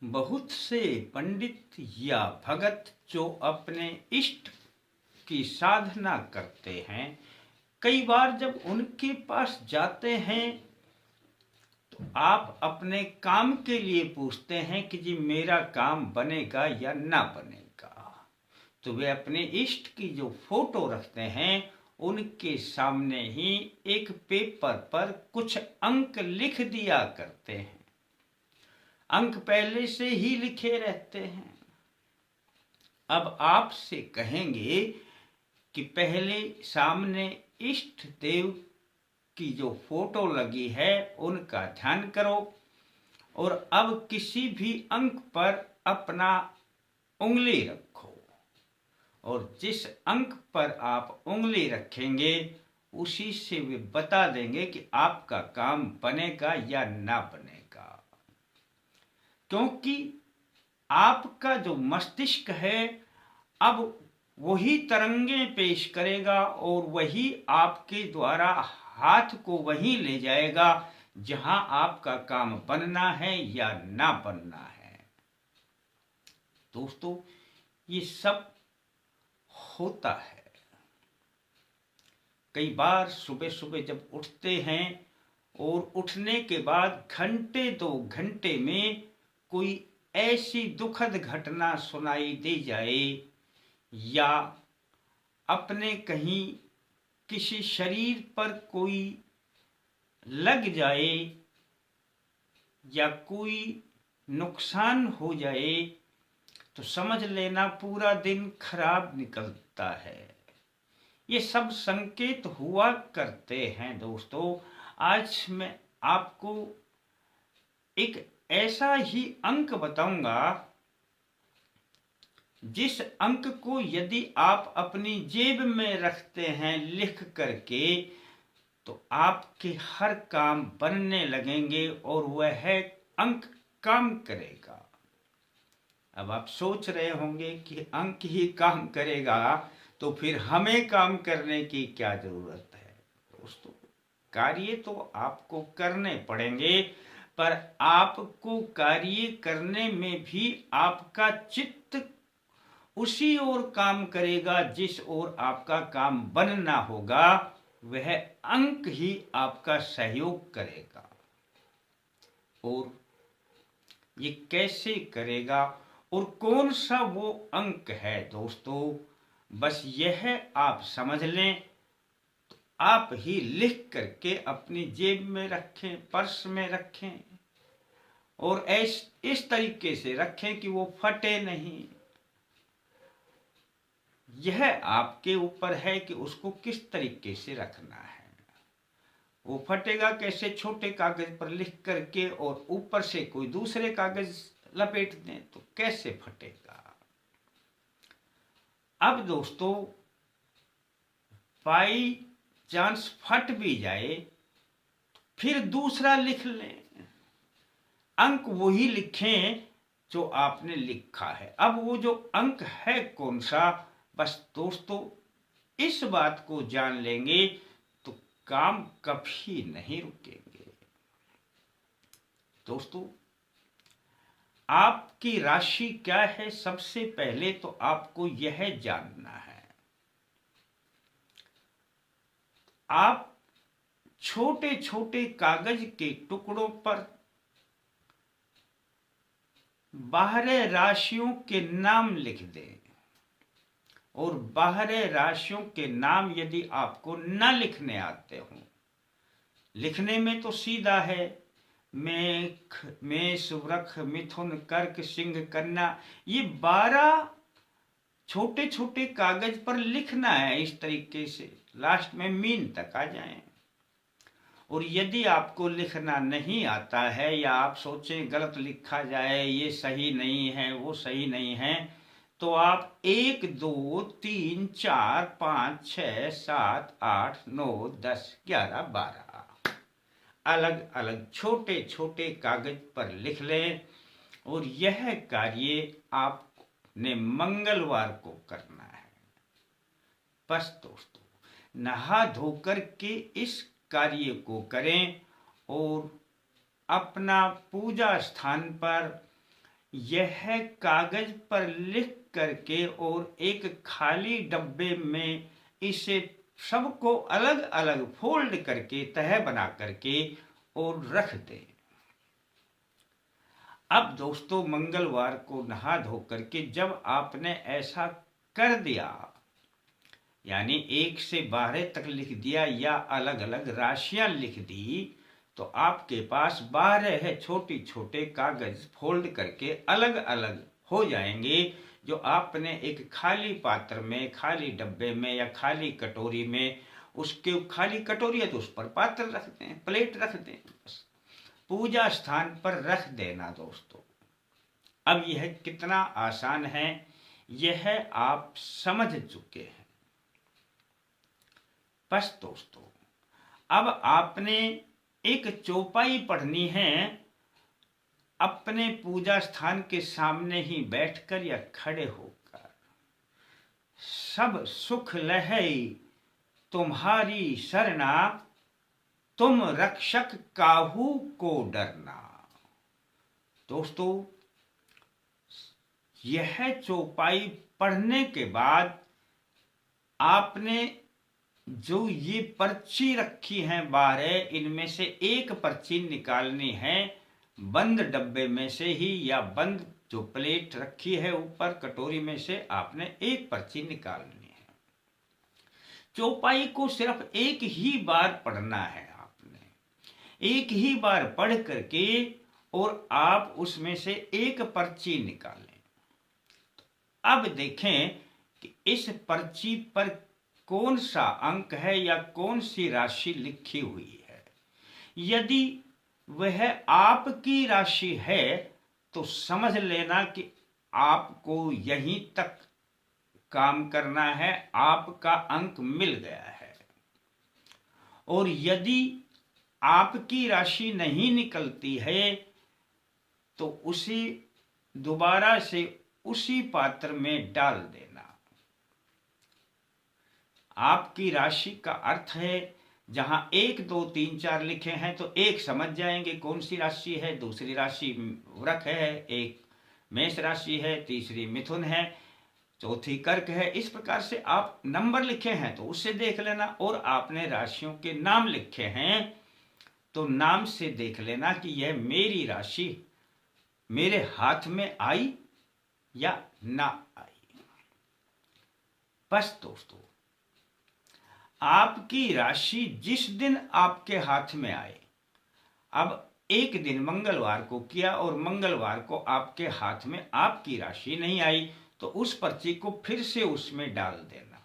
बहुत से पंडित या भगत जो अपने इष्ट की साधना करते हैं, कई बार जब उनके पास जाते हैं तो आप अपने काम के लिए पूछते हैं कि जी मेरा काम बनेगा या ना बनेगा। तो वे अपने इष्ट की जो फोटो रखते हैं उनके सामने ही एक पेपर पर कुछ अंक लिख दिया करते हैं। अंक पहले से ही लिखे रहते हैं। अब आपसे कहेंगे कि पहले सामने इष्ट देव की जो फोटो लगी है उनका ध्यान करो और अब किसी भी अंक पर अपना उंगली रखो और जिस अंक पर आप उंगली रखेंगे उसी से वे बता देंगे कि आपका काम बनेगा या ना बनेगा। क्योंकि आपका जो मस्तिष्क है अब वही तरंगें पेश करेगा और वही आपके द्वारा हाथ को वहीं ले जाएगा जहां आपका काम बनना है या ना बनना है। दोस्तों, ये सब होता है। कई बार सुबह सुबह जब उठते हैं और उठने के बाद घंटे 2 घंटे में कोई ऐसी दुखद घटना सुनाई दे जाए या अपने कहीं किसी शरीर पर कोई लग जाए या कोई नुकसान हो जाए तो समझ लेना पूरा दिन खराब निकलता है। ये सब संकेत हुआ करते हैं। दोस्तों, आज मैं आपको एक ऐसा ही अंक बताऊंगा जिस अंक को यदि आप अपनी जेब में रखते हैं लिख करके तो आपके हर काम बनने लगेंगे और वह अंक काम करेगा। अब आप सोच रहे होंगे कि अंक ही काम करेगा तो फिर हमें काम करने की क्या जरूरत है। दोस्तों, कार्य तो आपको करने पड़ेंगे पर आपको कार्य करने में भी आपका चित्त उसी ओर काम करेगा जिस ओर आपका काम बनना होगा। वह अंक ही आपका सहयोग करेगा। और ये कैसे करेगा और कौन सा वो अंक है दोस्तों, बस यह आप समझ लें तो आप ही लिख करके अपनी जेब में रखें, पर्स में रखें और इस तरीके से रखें कि वो फटे नहीं। यह आपके ऊपर है कि उसको किस तरीके से रखना है। वो फटेगा कैसे? छोटे कागज पर लिख करके और ऊपर से कोई दूसरे कागज लपेट दें तो कैसे फटेगा। अब दोस्तों, बाई चांस फट भी जाए फिर दूसरा लिख लें। अंक वही लिखें जो आपने लिखा है। अब वो जो अंक है कौन सा, बस दोस्तों इस बात को जान लेंगे तो काम कभी नहीं रुकेंगे। दोस्तों, आपकी राशि क्या है सबसे पहले तो आपको यह जानना है। आप छोटे छोटे कागज के टुकड़ों पर बाहरे राशियों के नाम लिख दें और बाहरे राशियों के नाम यदि आपको न लिखने आते हों, लिखने में तो सीधा है, मेष, वृष, मिथुन, कर्क, सिंह, कन्या, ये 12 छोटे छोटे कागज पर लिखना है इस तरीके से, लास्ट में मीन तक आ जाए। और यदि आपको लिखना नहीं आता है या आप सोचें गलत लिखा जाए, ये सही नहीं है, वो सही नहीं है, तो आप 1 2 3 4 5 6 7 8 9 10 11 12 अलग अलग छोटे छोटे कागज पर लिख लें। और यह कार्य आपने मंगलवार को करना है। बस दोस्तों, नहा धोकर के इस कार्य को करें और अपना पूजा स्थान पर यह कागज पर लिख करके और एक खाली डब्बे में इसे सबको अलग अलग फोल्ड करके तह बना करके और रख दें। अब दोस्तों मंगलवार को नहा धो करके जब आपने ऐसा कर दिया, यानी 1 से 12 तक लिख दिया या अलग अलग राशियां लिख दी, तो आपके पास 12 छोटे छोटे कागज फोल्ड करके अलग अलग हो जाएंगे, जो आपने एक खाली पात्र में, खाली डब्बे में या खाली कटोरी में, उसके खाली कटोरी है तो उस पर पात्र रख दें, प्लेट रख दें, बस पूजा स्थान पर रख देना दोस्तों। अब यह कितना आसान है यह आप समझ चुके हैं। बस दोस्तों अब आपने एक चौपाई पढ़नी है, अपने पूजा स्थान के सामने ही बैठकर या खड़े होकर। सब सुख लहै तुम्हारी सरना, तुम रक्षक काहू को डरना। दोस्तों यह चौपाई पढ़ने के बाद आपने जो ये पर्ची रखी है 12, इनमें से एक पर्ची निकालनी है बंद डब्बे में से ही, या बंद जो प्लेट रखी है ऊपर कटोरी में से आपने एक पर्ची निकालनी है। चौपाई को सिर्फ एक ही बार पढ़ना है आपने, एक ही बार पढ़ करके और आप उसमें से एक पर्ची निकालें। अब देखें कि इस पर्ची पर कौन सा अंक है या कौन सी राशि लिखी हुई है। यदि वह आपकी राशि है तो समझ लेना कि आपको यहीं तक काम करना है, आपका अंक मिल गया है। और यदि आपकी राशि नहीं निकलती है तो उसे दोबारा से उसी पात्र में डाल देना। आपकी राशि का अर्थ है जहां 1 2 3 4 लिखे हैं तो एक समझ जाएंगे कौन सी राशि है, दूसरी राशि वृक है, एक मेष राशि है, तीसरी मिथुन है, चौथी कर्क है। इस प्रकार से आप नंबर लिखे हैं तो उससे देख लेना, और आपने राशियों के नाम लिखे हैं तो नाम से देख लेना कि यह मेरी राशि मेरे हाथ में आई या ना आई। बस दोस्तों आपकी राशि जिस दिन आपके हाथ में आए, अब एक दिन मंगलवार को किया और मंगलवार को आपके हाथ में आपकी राशि नहीं आई तो उस पर्ची को फिर से उसमें डाल देना।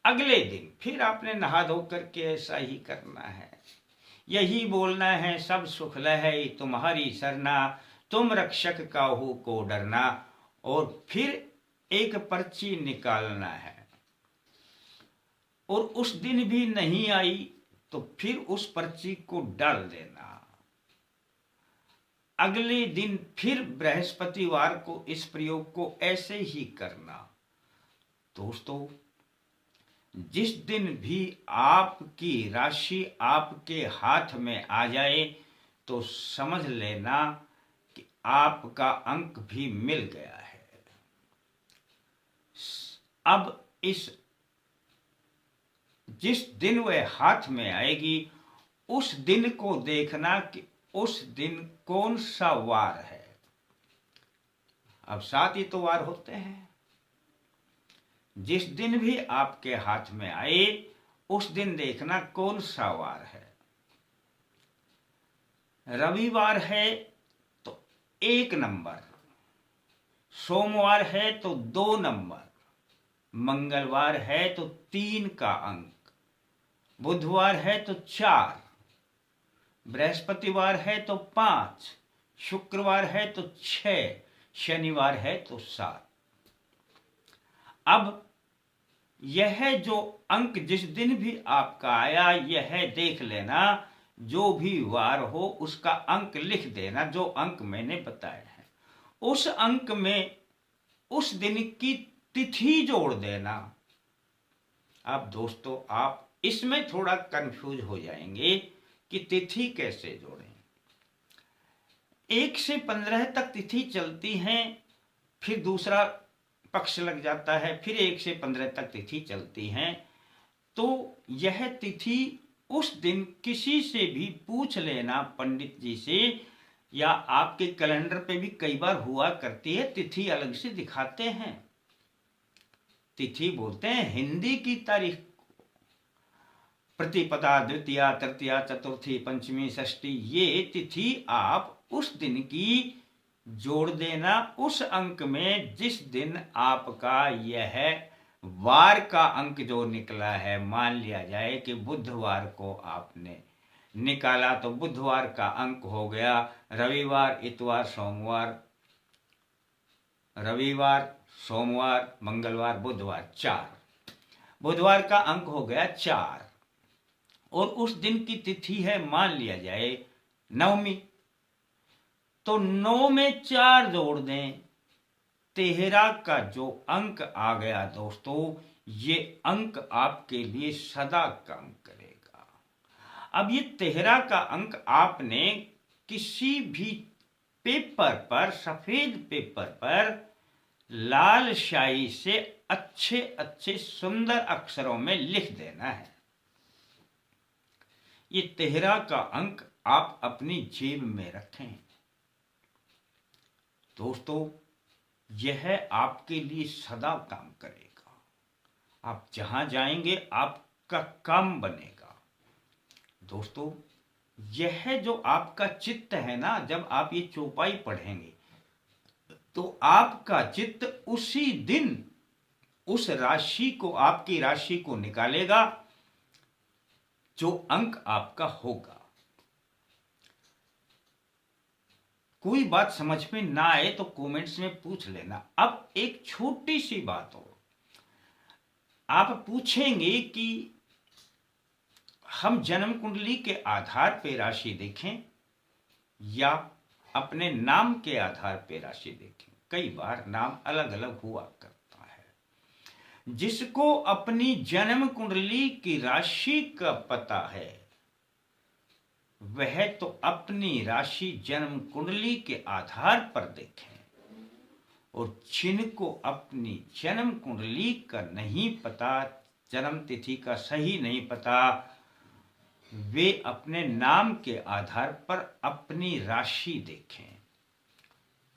अगले दिन फिर आपने नहा धो करके ऐसा ही करना है, यही बोलना है, सब सुख लहै तुम्हारी सरना, तुम रक्षक काहू को डरना। और फिर एक पर्ची निकालना है, और उस दिन भी नहीं आई तो फिर उस पर्ची को डाल देना। अगले दिन फिर बृहस्पतिवार को इस प्रयोग को ऐसे ही करना। दोस्तों जिस दिन भी आपकी राशि आपके हाथ में आ जाए तो समझ लेना कि आपका अंक भी मिल गया है। अब जिस दिन वह हाथ में आएगी उस दिन को देखना कि उस दिन कौन सा वार है। अब 7 ही तो वार होते हैं। जिस दिन भी आपके हाथ में आए उस दिन देखना कौन सा वार है। रविवार है तो 1 नंबर, सोमवार है तो 2 नंबर, मंगलवार है तो 3 का अंक, बुधवार है तो 4, बृहस्पतिवार है तो 5, शुक्रवार है तो 6, शनिवार है तो 7। अब यह जो अंक जिस दिन भी आपका आया यह देख लेना, जो भी वार हो उसका अंक लिख देना जो अंक मैंने बताया है। उस अंक में उस दिन की तिथि जोड़ देना। अब दोस्तों आप इसमें थोड़ा कंफ्यूज हो जाएंगे कि तिथि कैसे जोड़ें। 1 से 15 तक तिथि चलती हैं, फिर दूसरा पक्ष लग जाता है, फिर 1 से 15 तक तिथि चलती हैं। तो यह तिथि उस दिन किसी से भी पूछ लेना पंडित जी से, या आपके कैलेंडर पे भी कई बार हुआ करती है, तिथि अलग से दिखाते हैं। तिथि बोलते हैं हिंदी की तारीख को। प्रतिपदा, द्वितीया, तृतीया, चतुर्थी, पंचमी, षष्ठी, ये तिथि आप उस दिन की जोड़ देना उस अंक में जिस दिन आपका यह वार का अंक जो निकला है। मान लिया जाए कि बुधवार को आपने निकाला, तो बुधवार का अंक हो गया रविवार, इतवार, सोमवार, रविवार, सोमवार, मंगलवार, बुधवार, 4। बुधवार का अंक हो गया 4, और उस दिन की तिथि है मान लिया जाए नवमी, तो 9 में 4 जोड़ दें, 13 का जो अंक आ गया दोस्तों, ये अंक आपके लिए सदा काम करेगा। अब ये 13 का अंक आपने किसी भी पेपर पर, सफेद पेपर पर लाल स्याही से अच्छे अच्छे सुंदर अक्षरों में लिख देना है। ये 13 का अंक आप अपनी जेब में रखें दोस्तों, यह आपके लिए सदा काम करेगा। आप जहां जाएंगे आपका काम बनेगा। दोस्तों, यह जो आपका चित्त है ना, जब आप ये चौपाई पढ़ेंगे तो आपका चित्त उसी दिन उस राशि को, आपकी राशि को निकालेगा जो अंक आपका होगा। कोई बात समझ में ना आए तो कमेंट्स में पूछ लेना। अब एक छोटी सी बात हो, आप पूछेंगे कि हम जन्म कुंडली के आधार पे राशि देखें या अपने नाम के आधार पे राशि देखें। कई बार नाम अलग अलग हुआ करता है। जिसको अपनी जन्म कुंडली की राशि का पता है वह तो अपनी राशि जन्म कुंडली के आधार पर देखें, और जिनको अपनी जन्म कुंडली का नहीं पता, जन्म तिथि का सही नहीं पता, वे अपने नाम के आधार पर अपनी राशि देखें।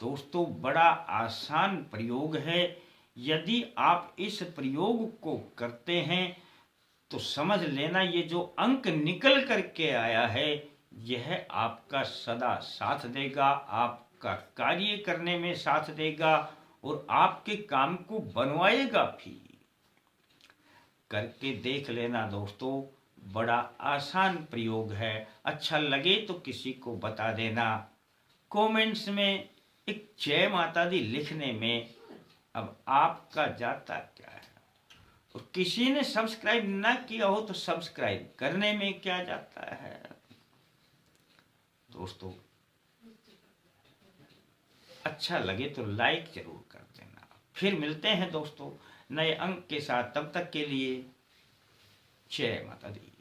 दोस्तों, बड़ा आसान प्रयोग है। यदि आप इस प्रयोग को करते हैं तो समझ लेना ये जो अंक निकल करके आया है यह आपका सदा साथ देगा, आपका कार्य करने में साथ देगा और आपके काम को बनवाएगा भी। करके देख लेना दोस्तों, बड़ा आसान प्रयोग है। अच्छा लगे तो किसी को बता देना। कमेंट्स में एक जय माता दी लिखने में अब आपका जाता क्या है। और किसी ने सब्सक्राइब ना किया हो तो सब्सक्राइब करने में क्या जाता है। दोस्तों, अच्छा लगे तो लाइक जरूर कर देना। फिर मिलते हैं दोस्तों नए अंक के साथ। तब तक के लिए जय माता दी।